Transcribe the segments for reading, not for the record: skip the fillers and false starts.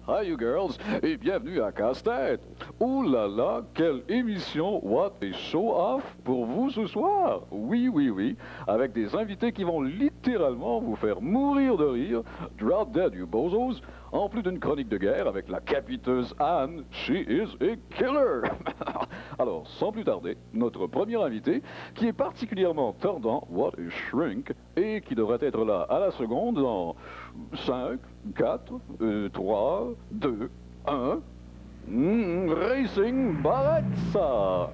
Hi you girls et bienvenue à Casse-Tête. Ouh là là, quelle émission What a Show-Off pour vous ce soir. Oui, oui, oui, avec des invités qui vont littéralement vous faire mourir de rire. Drop dead you bozos. En plus d'une chronique de guerre avec la capiteuse Anne, she is a killer. Alors, sans plus tarder, notre premier invité, qui est particulièrement tordant, what a shrink, et qui devrait être là à la seconde dans 5, 4, 3, 2, 1... Racing Barretza.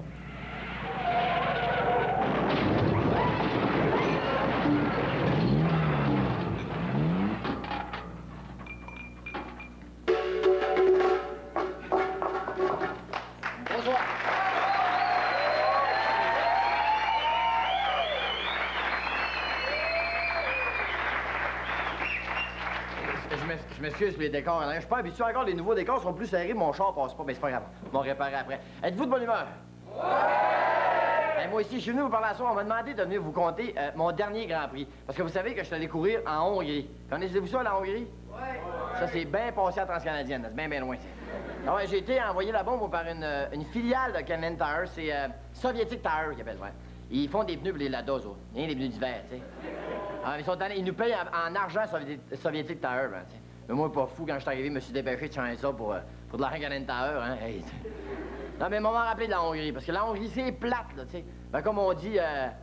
Bonsoir. Je m'excuse pour les décors. Je suis pas habitué encore. Les nouveaux décors sont plus serrés. Mon char passe pas, mais c'est pas grave. On va réparer après. Êtes-vous de bonne humeur? Ouais! Moi aussi, je suis venu vous parler à soir. On m'a demandé de venir vous conter mon dernier Grand Prix. Parce que vous savez que je suis allé courir en Hongrie. Connaissez-vous ça, la Hongrie? Ouais! Ça, c'est bien passé à Transcanadienne. C'est bien, bien loin, ça. Ah ouais, j'ai été envoyé là-bas par une filiale de Canadian Tire. C'est Soviétique Tire, qu'ils appellent, ouais. Ils font des pneus pour les Ladas, rien des pneus d'hiver, tu sais. Ah, ils nous payent en argent Soviétique Tire, ben, tu sais. Mais moi, pas fou, quand je suis arrivé, je me suis dépêché de changer ça pour de la Canadian Tire, hein. Hey, non, mais m'en rappelé de la Hongrie, parce que la Hongrie, c'est plate, là, tu sais. Ben, comme on dit,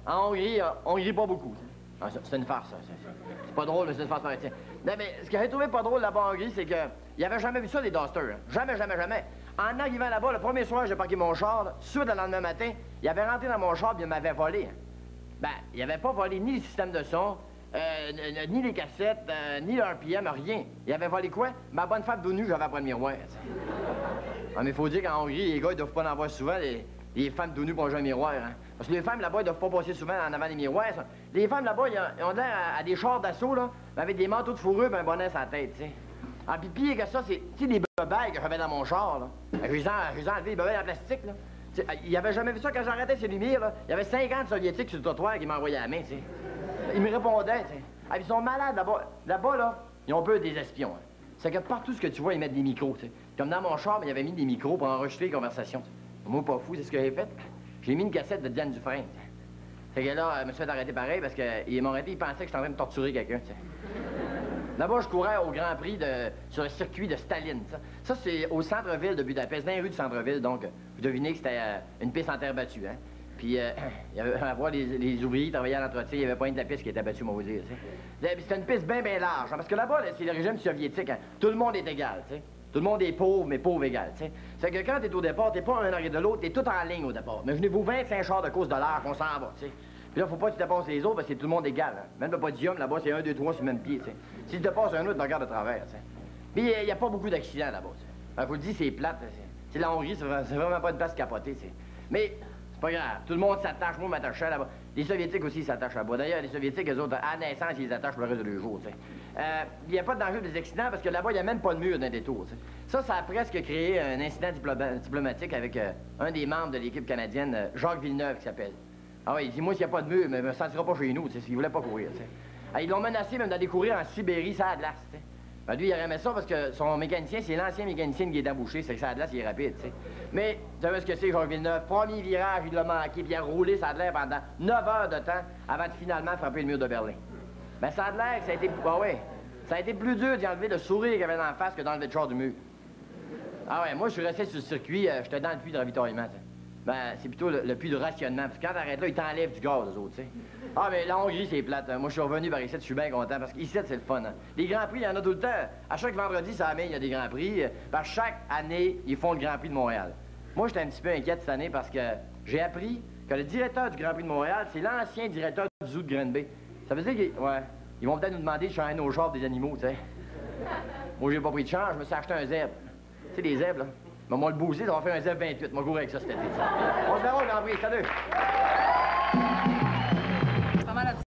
en Hongrie, on rit pas beaucoup. Ah, c'est une farce, ça. C'est pas drôle, mais c'est une farce pareil. Non, mais ce que j'ai trouvé pas drôle là-bas en Hongrie, c'est que il avait jamais vu ça, des Dusters. Hein. Jamais, jamais, jamais. En arrivant là-bas, le premier soir, j'ai parqué mon char. Suite, le lendemain matin, il avait rentré dans mon char et il m'avait volé. Hein. Ben, il avait pas volé ni le système de son, ni les cassettes, ni le RPM, rien. Il avait volé quoi? Ma bonne femme d'ONU, j'avais après le miroir. Ah, mais il faut dire qu'en Hongrie, les gars, ils doivent pas en avoir souvent. Les femmes d'ONU pour jouer un miroir. Hein. Parce que les femmes là-bas, ils doivent pas passer souvent en avant des miroirs. Ça. Les femmes là-bas, ils ont l'air à des chars d'assaut, là, avec des manteaux de fourrure et un bonnet sur la tête, tu sais. Ah, puis pire que ça, c'est, tu sais, des bebeilles que j'avais dans mon char, là. Je les ai enlevés, des bebeilles en plastique, là. Il avait jamais vu ça quand j'arrêtais ces lumières, là. Il y avait 50 soviétiques sur le trottoir qui m'envoyaient à la main, tu sais. Ils me répondaient, tu sais. Ah, ils sont malades là-bas. Là-bas, là, ils ont peur des espions. Hein. C'est que partout ce que tu vois, ils mettent des micros, tu sais. Comme dans mon char, ils avaient mis des micros pour enregistrer les conversations. Moi, pas fou, c'est ce que j'ai fait. J'ai mis une cassette de Diane Dufresne. Fait que là, je me suis fait arrêter pareil parce qu'ils m'ont arrêté, ils pensaient que j'étais en train de torturer quelqu'un, tu sais. Là-bas, je courais au Grand Prix sur le circuit de Staline. Ça c'est au centre-ville de Budapest, dans les rues du centre-ville, donc vous devinez que c'était une piste en terre battue, hein. Puis, il y avait, à voir les ouvriers qui travaillaient à l'entretien, il n'y avait pas une de la piste qui était battue, moi, vous dire, tu sais. C'était une piste bien, bien large, hein, parce que là-bas, c'est le régime soviétique, hein. Tout le monde est égal, tu sais. Tout le monde est pauvre, mais pauvre égal, tu sais. C'est que quand t'es au départ, t'es pas un arrière de l'autre, t'es tout en ligne au départ. Imaginez-vous 25 chars de course de l'air qu'on s'en va, tu sais. Puis là, faut pas que tu dépasses les autres parce que c'est tout le monde égal. Hein. Même le podium, là-bas, c'est 1, 2, 3 sur le même pied, tu sais. Si tu dépasses un autre, tu regardes de travers, tu sais. Puis il n'y a pas beaucoup d'accidents là-bas, tu sais. Je vous le dis, c'est plate. C'est la Hongrie, c'est vraiment pas une place capotée, tu sais. Mais c'est pas grave. Tout le monde s'attache. Moi, je m'attachais là-bas. Les Soviétiques aussi s'attachent là-bas. D'ailleurs, les Soviétiques, eux autres, à naissance, ils les attachent pour le reste de leur jour, tu sais. Il n'y a pas de danger des accidents parce que là-bas, il n'y a même pas de mur dans des tours, tu sais. Ça a presque créé un incident diplomatique avec un des membres de l'équipe canadienne, Jacques Villeneuve, qui s'appelle. Ah oui, il dit, moi, s'il n'y a pas de mur, mais il ne me sentira pas chez nous, tu sais, s'il voulait pas courir, tu sais. Ah, ils l'ont menacé même d'aller courir en Sibérie, ça a de glace, tu sais. Ben, lui, il aurait aimé ça parce que son mécanicien, c'est l'ancien mécanicien qui est débouché, c'est que ça a de glace, il est rapide, tu sais. Mais, tu savez ce que c'est, Jacques Villeneuve? Premier virage, il l'a manqué, puis il a roulé, ça a de l'air pendant 9 heures de temps avant de finalement frapper le mur de Berlin. Ben, ça a de l'air que ça a été, ah ouais, ça a été plus dur d'y enlever le sourire qu'il y avait dans la face que d'enlever le char du mur. Ah ouais, moi, je suis resté sur le circuit, j'étais dans le puits de ravitaillement, tu sais. Ben, c'est plutôt le puits de rationnement. Parce que quand t'arrêtes là, ils t'enlèvent du gaz, eux autres, tu sais. Ah, mais la Hongrie, c'est plate. Hein. Moi, je suis revenu par ici, je suis bien content. Parce qu'ici, c'est le fun. Hein. Les Grands Prix, il y en a tout le temps. À chaque vendredi, ça amène, il y a des Grands Prix. Par chaque année, ils font le Grand Prix de Montréal. Moi, j'étais un petit peu inquiète cette année parce que j'ai appris que le directeur du Grand Prix de Montréal, c'est l'ancien directeur du zoo de Granby. Ça veut dire qu'ils vont peut-être nous demander de changer nos genres des animaux, tu sais. Moi, j'ai pas pris de chance, je me suis acheté un zèbre. Tu sais, les zèbres, là. Mais moi, le bouser, ça va faire un zèbre 28. Moi, je courir avec ça cet été. On se verra au Grand Prix. Salut!